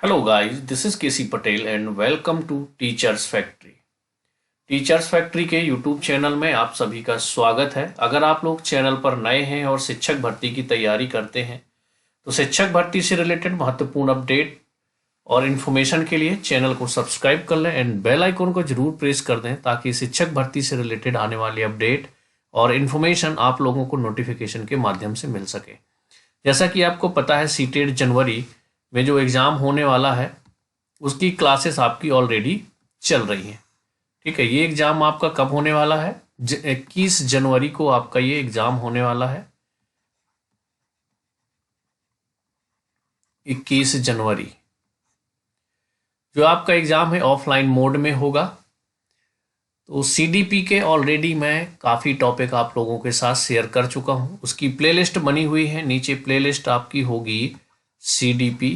Hello guys, this is KC Patel and welcome to Teachers Factory। Teachers factory के YouTube channel में आप सभी का स्वागत है। अगर आप लोग चैनल पर नए हैं और शिक्षक भर्ती की तैयारी करते हैं तो शिक्षक भर्ती से रिलेटेड महत्वपूर्ण अपडेट और इन्फॉर्मेशन के लिए चैनल को सब्सक्राइब कर लें एंड बेल आइकन को जरूर प्रेस कर दें ताकि शिक्षक भर्ती से रिलेटेड आने वाली अपडेट और इन्फॉर्मेशन आप लोगों को नोटिफिकेशन के माध्यम से मिल सके। जैसा कि आपको पता है सीटेट जनवरी में जो एग्ज़ाम होने वाला है उसकी क्लासेस आपकी ऑलरेडी चल रही हैं। ठीक है, ये एग्ज़ाम आपका कब होने वाला है? 21 जनवरी को आपका ये एग्ज़ाम होने वाला है। 21 जनवरी जो आपका एग्ज़ाम है ऑफलाइन मोड में होगा। तो सीडीपी के ऑलरेडी मैं काफ़ी टॉपिक आप लोगों के साथ शेयर कर चुका हूँ, उसकी प्लेलिस्ट बनी हुई है। नीचे प्लेलिस्ट आपकी होगी सीडीपी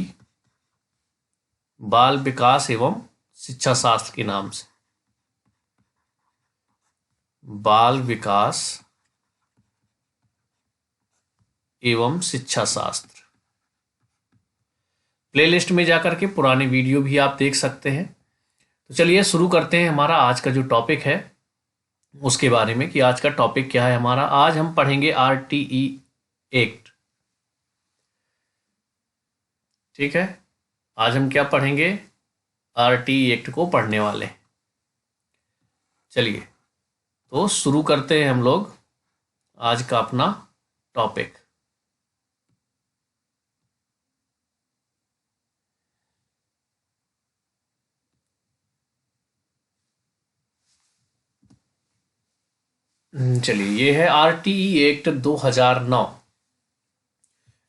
बाल विकास एवं शिक्षा शास्त्र के नाम से, बाल विकास एवं शिक्षा शास्त्र। प्लेलिस्ट में जाकर के पुराने वीडियो भी आप देख सकते हैं। तो चलिए शुरू करते हैं हमारा आज का जो टॉपिक है उसके बारे में कि आज का टॉपिक क्या है हमारा। आज हम पढ़ेंगे आरटीई एक्ट। ठीक है, आज हम क्या पढ़ेंगे? आरटीई एक्ट को पढ़ने वाले। चलिए तो शुरू करते हैं हम लोग आज का अपना टॉपिक। चलिए, ये है आरटीई एक्ट 2009।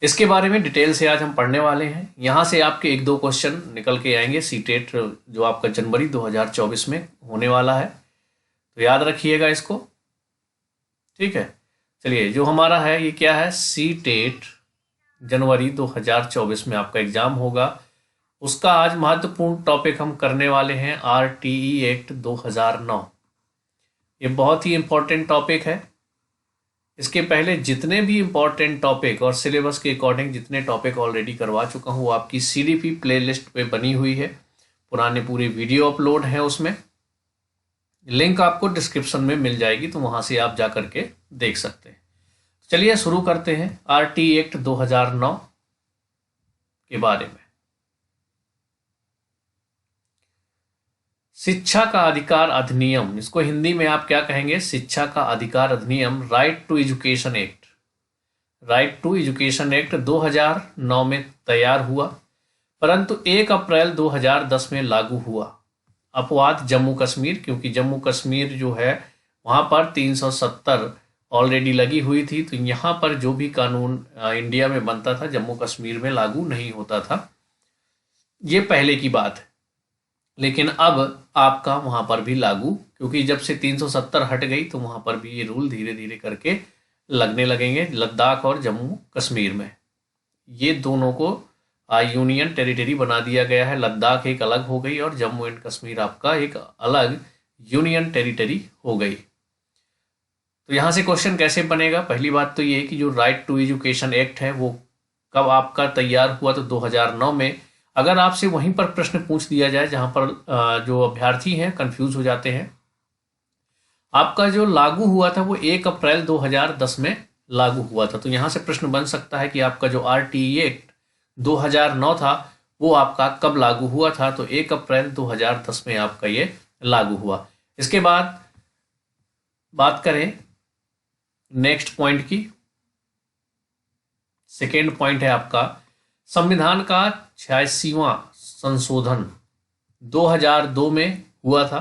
इसके बारे में डिटेल से आज हम पढ़ने वाले हैं। यहाँ से आपके एक दो क्वेश्चन निकल के आएंगे सीटेट जो आपका जनवरी 2024 में होने वाला है, तो याद रखिएगा इसको। ठीक है, चलिए जो हमारा है ये क्या है? सीटेट जनवरी 2024 में आपका एग्जाम होगा, उसका आज महत्वपूर्ण टॉपिक हम करने वाले हैं आरटीई एक्ट 2009। ये बहुत ही इम्पोर्टेंट टॉपिक है। इसके पहले जितने भी इम्पोर्टेंट टॉपिक और सिलेबस के अकॉर्डिंग जितने टॉपिक ऑलरेडी करवा चुका हूँ वो आपकी सीडीपी प्लेलिस्ट पे बनी हुई है। पुराने पूरे वीडियो अपलोड हैं, उसमें लिंक आपको डिस्क्रिप्शन में मिल जाएगी, तो वहां से आप जा करके देख सकते हैं। चलिए शुरू करते हैं आरटीई एक्ट 2009 के बारे में। शिक्षा का अधिकार अधिनियम, इसको हिंदी में आप क्या कहेंगे? शिक्षा का अधिकार अधिनियम, right to education act. Right to education act 2009 में तैयार हुआ, परंतु 1 अप्रैल 2010 में लागू हुआ। अपवाद जम्मू कश्मीर, क्योंकि जम्मू कश्मीर जो है वहाँ पर 370 ऑलरेडी लगी हुई थी, तो यहाँ पर जो भी कानून इंडिया में बनता था जम्मू कश्मीर में लागू नहीं होता था। ये पहले की बात है, लेकिन अब आपका वहाँ पर भी लागू, क्योंकि जब से 370 हट गई तो वहाँ पर भी ये रूल धीरे धीरे करके लगने लगेंगे। लद्दाख और जम्मू कश्मीर में ये दोनों को यूनियन टेरिटरी बना दिया गया है। लद्दाख एक अलग हो गई और जम्मू एंड कश्मीर आपका एक अलग यूनियन टेरिटरी हो गई। तो यहाँ से क्वेश्चन कैसे बनेगा? पहली बात तो ये है कि जो राइट टू एजुकेशन एक्ट है वो कब आपका तैयार हुआ? तो 2009 में। अगर आपसे वहीं पर प्रश्न पूछ दिया जाए जहाँ पर जो अभ्यर्थी हैं कंफ्यूज हो जाते हैं, आपका जो लागू हुआ था वो 1 अप्रैल 2010 में लागू हुआ था, तो यहाँ से प्रश्न बन सकता है कि आपका जो आरटीई एक्ट 2009 था वो आपका कब लागू हुआ था? तो 1 अप्रैल 2010 में आपका ये लागू हुआ। इसके बाद बात करें नेक्स्ट पॉइंट की। सेकेंड पॉइंट है आपका संविधान का 86वां संशोधन 2002 में हुआ था।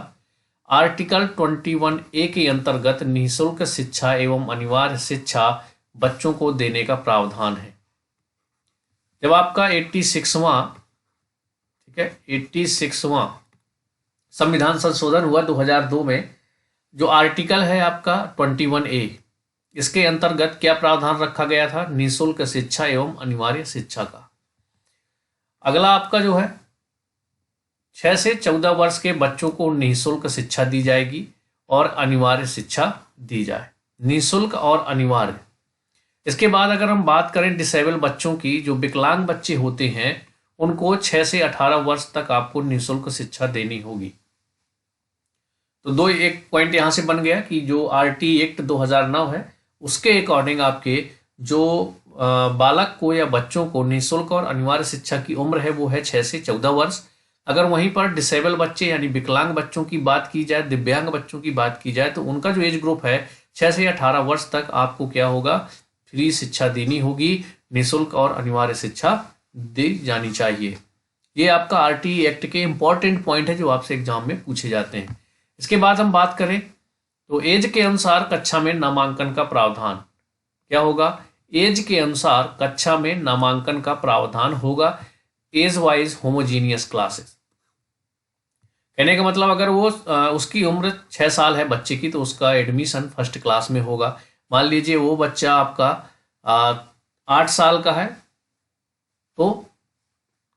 आर्टिकल 21A के अंतर्गत निःशुल्क शिक्षा एवं अनिवार्य शिक्षा बच्चों को देने का प्रावधान है। जब आपका 86वां, ठीक है, 86वां संविधान संशोधन हुआ 2002 में, जो आर्टिकल है आपका 21A, इसके अंतर्गत क्या प्रावधान रखा गया था? निःशुल्क शिक्षा एवं अनिवार्य शिक्षा का। अगला आपका जो है 6 से 14 वर्ष के बच्चों को निःशुल्क शिक्षा दी जाएगी और अनिवार्य शिक्षा दी जाए। निःशुल्क और अनिवार्य। इसके बाद अगर हम बात करें डिसेबल बच्चों की, जो विकलांग बच्चे होते हैं उनको 6 से 18 वर्ष तक आपको निःशुल्क शिक्षा देनी होगी। तो दो एक पॉइंट यहाँ से बन गया कि जो आरटी एक्ट 2009 है उसके अकॉर्डिंग आपके जो बालक को या बच्चों को निःशुल्क और अनिवार्य शिक्षा की उम्र है वो है 6 से 14 वर्ष। अगर वहीं पर डिसेबल बच्चे यानी विकलांग बच्चों की बात की जाए, दिव्यांग बच्चों की बात की जाए, तो उनका जो एज ग्रुप है 6 से 18 वर्ष तक आपको क्या होगा, फ्री शिक्षा देनी होगी, निःशुल्क और अनिवार्य शिक्षा दी जानी चाहिए। ये आपका आरटी एक्ट के इंपॉर्टेंट पॉइंट है जो आपसे एग्जाम में पूछे जाते हैं। इसके बाद हम बात करें तो एज के अनुसार कक्षा में नामांकन का प्रावधान क्या होगा। एज के अनुसार कक्षा में नामांकन का प्रावधान होगा एज वाइज होमोजीनियस क्लासेस। कहने का मतलब अगर वो उसकी उम्र 6 साल है बच्चे की तो उसका एडमिशन फर्स्ट क्लास में होगा। मान लीजिए वो बच्चा आपका 8 साल का है तो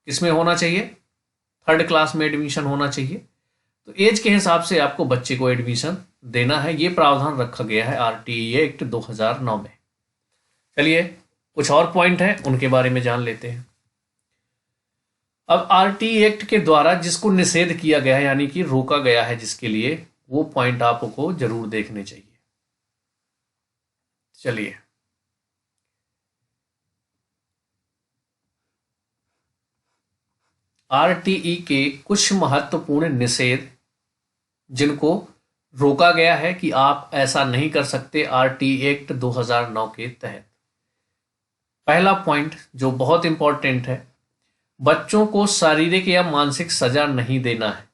किसमें होना चाहिए, थर्ड क्लास में एडमिशन होना चाहिए। तो एज के हिसाब से आपको बच्चे को एडमिशन देना है, ये प्रावधान रखा गया है आरटीई एक्ट 2009 में। चलिए कुछ और पॉइंट है उनके बारे में जान लेते हैं। अब आरटीई एक्ट के द्वारा जिसको निषेध किया गया है यानी कि रोका गया है जिसके लिए, वो पॉइंट आपको जरूर देखने चाहिए। चलिए आरटीई के कुछ महत्वपूर्ण निषेध जिनको रोका गया है कि आप ऐसा नहीं कर सकते आरटीई एक्ट 2009 के तहत। पहला पॉइंट जो बहुत इंपॉर्टेंट है, बच्चों को शारीरिक या मानसिक सजा नहीं देना है।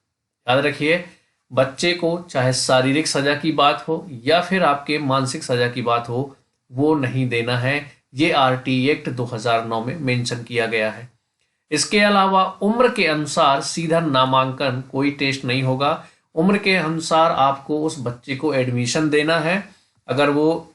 याद रखिए, बच्चे को चाहे शारीरिक सजा की बात हो या फिर आपके मानसिक सजा की बात हो, वो नहीं देना है। ये आरटीई एक्ट 2009 में मेंशन किया गया है। इसके अलावा उम्र के अनुसार सीधा नामांकन, कोई टेस्ट नहीं होगा। उम्र के अनुसार आपको उस बच्चे को एडमिशन देना है। अगर वो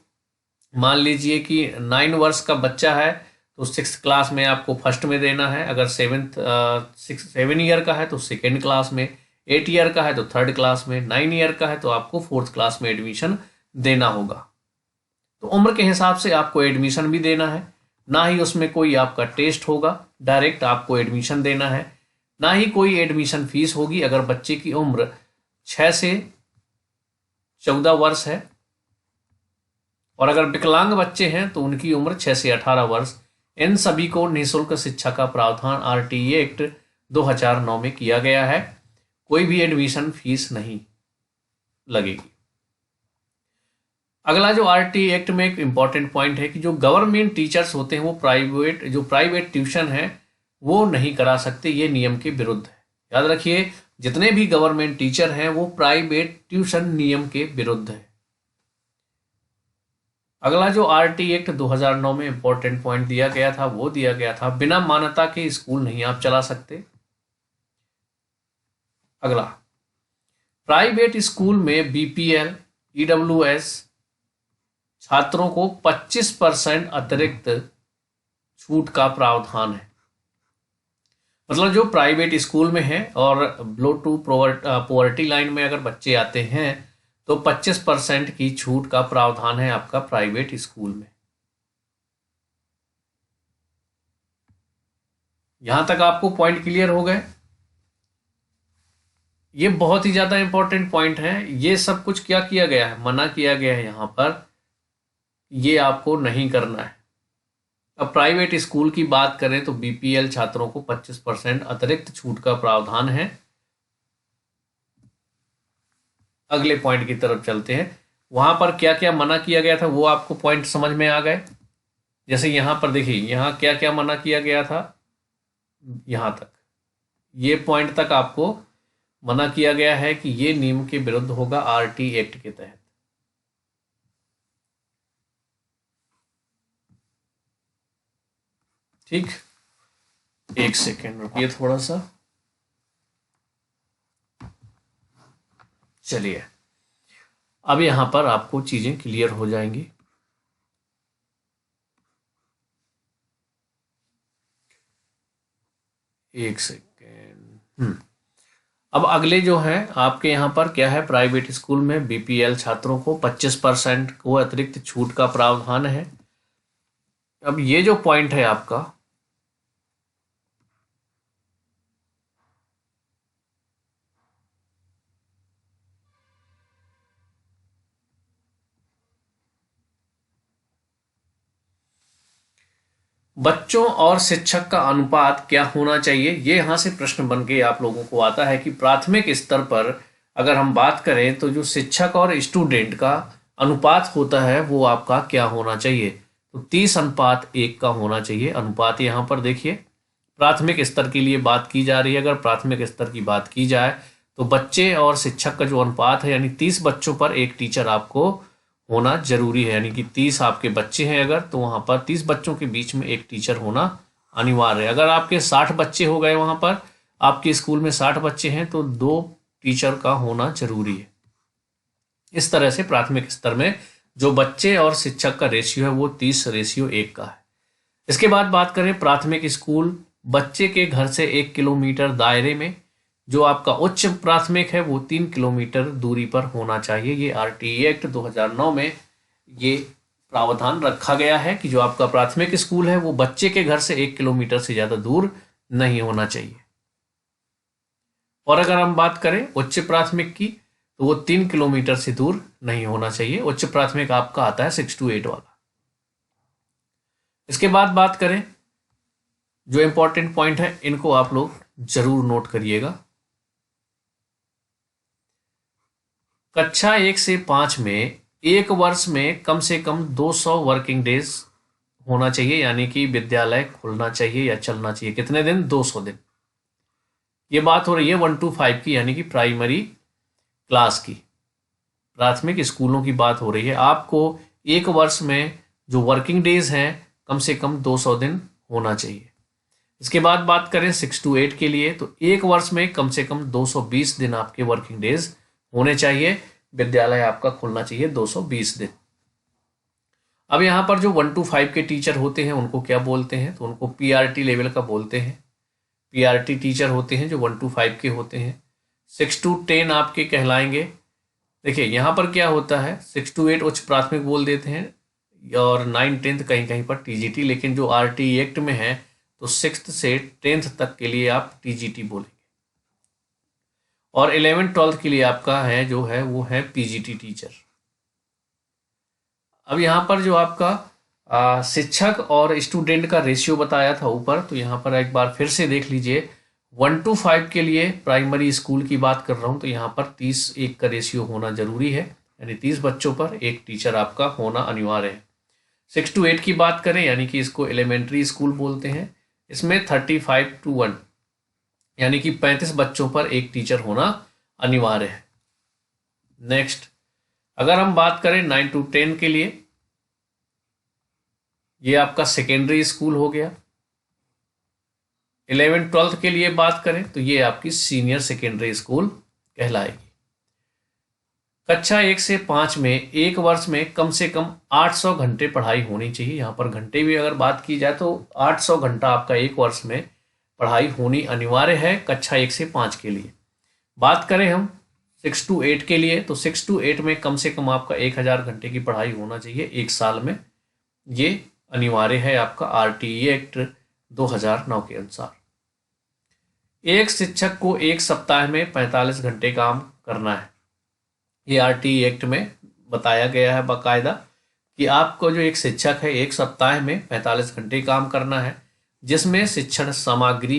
मान लीजिए कि 9 वर्ष का बच्चा है तो 6th क्लास में आपको फर्स्ट में देना है। अगर 7 ईयर का है तो 2nd क्लास में, 8 ईयर का है तो 3rd क्लास में, 9 ईयर का है तो आपको 4th क्लास में एडमिशन देना होगा। तो उम्र के हिसाब से आपको एडमिशन भी देना है। ना ही उसमें कोई आपका टेस्ट होगा, डायरेक्ट आपको एडमिशन देना है। ना ही कोई एडमिशन फीस होगी। अगर बच्चे की उम्र 6 से 14 वर्ष है और अगर विकलांग बच्चे हैं तो उनकी उम्र 6 से 18 वर्ष। इन सभी को निःशुल्क शिक्षा का प्रावधान आरटीई एक्ट 2009 में किया गया है। कोई भी एडमिशन फीस नहीं लगेगी। अगला जो आरटीई एक्ट में एक इंपॉर्टेंट पॉइंट है कि जो गवर्नमेंट टीचर्स होते हैं वो प्राइवेट ट्यूशन है वो नहीं करा सकते। ये नियम के विरुद्ध है। याद रखिए, जितने भी गवर्नमेंट टीचर हैं वो प्राइवेट ट्यूशन नियम के विरुद्ध है। अगला जो आरटीई एक्ट 2009 में इंपॉर्टेंट पॉइंट दिया गया था वो दिया गया था बिना मान्यता के स्कूल नहीं आप चला सकते। अगला, प्राइवेट स्कूल में बीपीएल ईडब्ल्यूएस छात्रों को 25% अतिरिक्त छूट का प्रावधान है। मतलब जो प्राइवेट स्कूल में है और बिलो टू पॉवर्टी लाइन में अगर बच्चे आते हैं तो 25% की छूट का प्रावधान है आपका प्राइवेट स्कूल में। यहां तक आपको पॉइंट क्लियर हो गए। ये बहुत ही ज्यादा इंपॉर्टेंट पॉइंट है। ये सब कुछ क्या किया गया है, मना किया गया है यहां पर, ये आपको नहीं करना है। अब प्राइवेट स्कूल की बात करें तो बीपीएल छात्रों को 25% अतिरिक्त छूट का प्रावधान है। अगले पॉइंट की तरफ चलते हैं। वहां पर क्या क्या मना किया गया था वो आपको पॉइंट समझ में आ गए। जैसे यहां पर देखिए, यहां क्या क्या मना किया गया था, यहां तक ये पॉइंट तक आपको मना किया गया है कि ये नियम के विरुद्ध होगा आरटी एक्ट के तहत। ठीक, एक सेकेंड रुकिए थोड़ा सा। चलिए अब यहां पर आपको चीजें क्लियर हो जाएंगी। एक सेकेंड। अब अगले जो है आपके यहाँ पर क्या है, प्राइवेट स्कूल में बीपीएल छात्रों को 25% को अतिरिक्त छूट का प्रावधान है। अब ये जो पॉइंट है आपका, बच्चों और शिक्षक का अनुपात क्या होना चाहिए, ये यहाँ से प्रश्न बन के आप लोगों को आता है कि प्राथमिक स्तर पर अगर हम बात करें तो जो शिक्षक और स्टूडेंट का अनुपात होता है वो आपका क्या होना चाहिए, तो 30:1 का होना चाहिए अनुपात। यहाँ पर देखिए प्राथमिक स्तर के लिए बात की जा रही है। अगर प्राथमिक स्तर की बात की जाए तो बच्चे और शिक्षक का जो अनुपात है यानी 30 बच्चों पर एक टीचर आपको होना जरूरी है। यानी कि 30 आपके बच्चे हैं अगर, तो वहाँ पर 30 बच्चों के बीच में एक टीचर होना अनिवार्य है। अगर आपके 60 बच्चे हो गए, वहाँ पर आपके स्कूल में 60 बच्चे हैं, तो 2 टीचर का होना जरूरी है। इस तरह से प्राथमिक स्तर में जो बच्चे और शिक्षक का रेशियो है वो 30:1 का है। इसके बाद बात करें प्राथमिक स्कूल बच्चे के घर से 1 किलोमीटर दायरे में, जो आपका उच्च प्राथमिक है वो 3 किलोमीटर दूरी पर होना चाहिए। ये आरटीई एक्ट 2009 में ये प्रावधान रखा गया है कि जो आपका प्राथमिक स्कूल है वो बच्चे के घर से 1 किलोमीटर से ज़्यादा दूर नहीं होना चाहिए। और अगर हम बात करें उच्च प्राथमिक की तो वो 3 किलोमीटर से दूर नहीं होना चाहिए। उच्च प्राथमिक आपका आता है 6 to 8 वाला। इसके बाद बात करें जो इंपॉर्टेंट पॉइंट है, इनको आप लोग जरूर नोट करिएगा। कक्षा 1 से 5 में एक वर्ष में कम से कम 200 वर्किंग डेज होना चाहिए, यानी कि विद्यालय खुलना चाहिए या चलना चाहिए। कितने दिन? 200 दिन। ये बात हो रही है 1 to 5 की, यानी कि प्राइमरी क्लास की, प्राथमिक स्कूलों की बात हो रही है। आपको एक वर्ष में जो वर्किंग डेज हैं कम से कम 200 दिन होना चाहिए। इसके बाद बात करें 6 to 8 के लिए, तो एक वर्ष में कम से कम 220 दिन आपके वर्किंग डेज होने चाहिए। विद्यालय आपका खुलना चाहिए 220 दिन। अब यहाँ पर जो 1 to 5 के टीचर होते हैं उनको क्या बोलते हैं, तो उनको पीआरटी लेवल का बोलते हैं। पीआरटी टीचर होते हैं जो 1 to 5 के होते हैं। 6 to 10 आपके कहलाएंगे। देखिए यहाँ पर क्या होता है, 6 to 8 उच्च प्राथमिक बोल देते हैं और 9 10 कहीं कहीं पर टीजीटी, लेकिन जो आरटीई एक्ट में है तो 6th से 10th तक के लिए आप टीजीटी बोलेंगे। और 11th 12th के लिए आपका है जो है वो है पीजीटी टीचर। अब यहाँ पर जो आपका शिक्षक और स्टूडेंट का रेशियो बताया था ऊपर, तो यहाँ पर एक बार फिर से देख लीजिए। 1 to 5 के लिए प्राइमरी स्कूल की बात कर रहा हूँ, तो यहाँ पर 30:1 का रेशियो होना जरूरी है, यानी 30 बच्चों पर एक टीचर आपका होना अनिवार्य है। 6 to 8 की बात करें, यानी कि इसको एलिमेंट्री स्कूल बोलते हैं, इसमें 35 to 1 यानी कि 35 बच्चों पर एक टीचर होना अनिवार्य है। नेक्स्ट, अगर हम बात करें 9 to 10 के लिए, ये आपका सेकेंडरी स्कूल हो गया। 11 12 के लिए बात करें तो ये आपकी सीनियर सेकेंडरी स्कूल कहलाएगी। कक्षा 1 से 5 में एक वर्ष में कम से कम 800 घंटे पढ़ाई होनी चाहिए। यहाँ पर घंटे भी अगर बात की जाए तो 800 घंटा आपका एक वर्ष में पढ़ाई होनी अनिवार्य है कक्षा 1 से 5 के लिए। बात करें हम 6 to 8 के लिए, तो 6 to 8 में कम से कम आपका 1000 घंटे की पढ़ाई होना चाहिए एक साल में। ये अनिवार्य है आपका आरटीई एक्ट 2009 के अनुसार। एक शिक्षक को एक सप्ताह में 45 घंटे काम करना है। ये आरटीई एक्ट में बताया गया है बाकायदा कि आपको जो एक शिक्षक है एक सप्ताह में 45 घंटे काम करना है, जिसमें शिक्षण सामग्री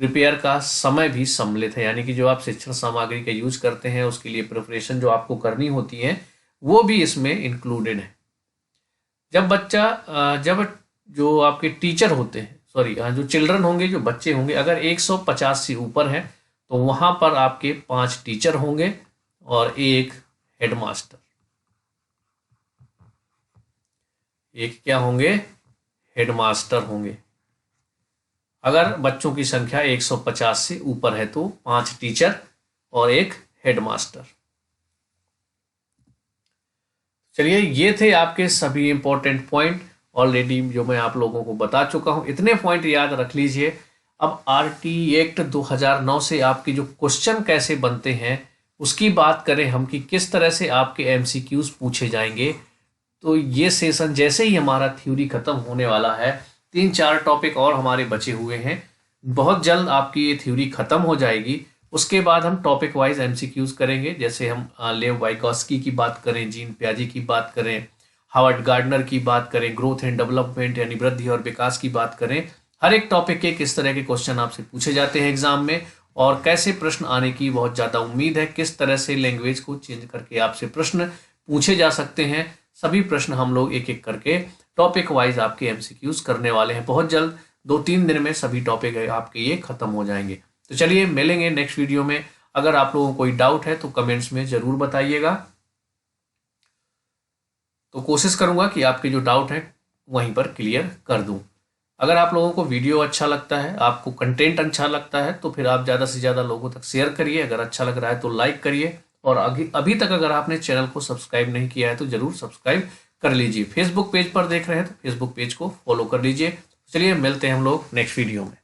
प्रिपेयर का समय भी सम्मिलित है। यानी कि जो आप शिक्षण सामग्री का यूज करते हैं उसके लिए प्रिपरेशन जो आपको करनी होती है वो भी इसमें इंक्लूडेड है। जब जो आपके टीचर होते हैं, जो चिल्ड्रन होंगे, जो बच्चे होंगे, अगर 150 से ऊपर है तो वहां पर आपके 5 टीचर होंगे और एक हेडमास्टर। एक क्या होंगे? हेडमास्टर होंगे। अगर बच्चों की संख्या 150 से ऊपर है तो 5 टीचर और एक हेडमास्टर। चलिए, ये थे आपके सभी इंपॉर्टेंट पॉइंट ऑलरेडी जो मैं आप लोगों को बता चुका हूं। इतने पॉइंट याद रख लीजिए। अब आरटीई एक्ट 2009 से आपके जो क्वेश्चन कैसे बनते हैं उसकी बात करें हम कि किस तरह से आपके एमसीक्यूज पूछे जाएंगे, तो ये सेशन जैसे ही हमारा थ्योरी खत्म होने वाला है, 3-4 टॉपिक और हमारे बचे हुए हैं, बहुत जल्द आपकी ये थ्योरी खत्म हो जाएगी। उसके बाद हम टॉपिक वाइज एमसीक्यूज करेंगे। जैसे हम लेव वाइगॉस्की की बात करें, जीन पियाजे की बात करें, हावर्ड गार्डनर की बात करें, ग्रोथ एंड डेवलपमेंट यानी वृद्धि और विकास की बात करें, हर एक टॉपिक के किस तरह के क्वेश्चन आपसे पूछे जाते हैं एग्जाम में और कैसे प्रश्न आने की बहुत ज़्यादा उम्मीद है, किस तरह से लैंग्वेज को चेंज करके आपसे प्रश्न पूछे जा सकते हैं, सभी प्रश्न हम लोग एक एक करके टॉपिक वाइज आपके एमसीक्यूज करने वाले हैं। बहुत जल्द 2-3 दिन में सभी टॉपिक आपके ये खत्म हो जाएंगे। तो चलिए मिलेंगे नेक्स्ट वीडियो में। अगर आप लोगों को कोई डाउट है तो कमेंट्स में जरूर बताइएगा, तो कोशिश करूंगा कि आपके जो डाउट है वहीं पर क्लियर कर दूं। अगर आप लोगों को वीडियो अच्छा लगता है, आपको कंटेंट अच्छा लगता है, तो फिर आप ज़्यादा से ज़्यादा लोगों तक शेयर करिए। अगर अच्छा लग रहा है तो लाइक करिए और अभी तक अगर आपने चैनल को सब्सक्राइब नहीं किया है तो ज़रूर सब्सक्राइब कर लीजिए। फेसबुक पेज पर देख रहे हैं तो फेसबुक पेज को फॉलो कर लीजिए। चलिए मिलते हैं हम लोग नेक्स्ट वीडियो में।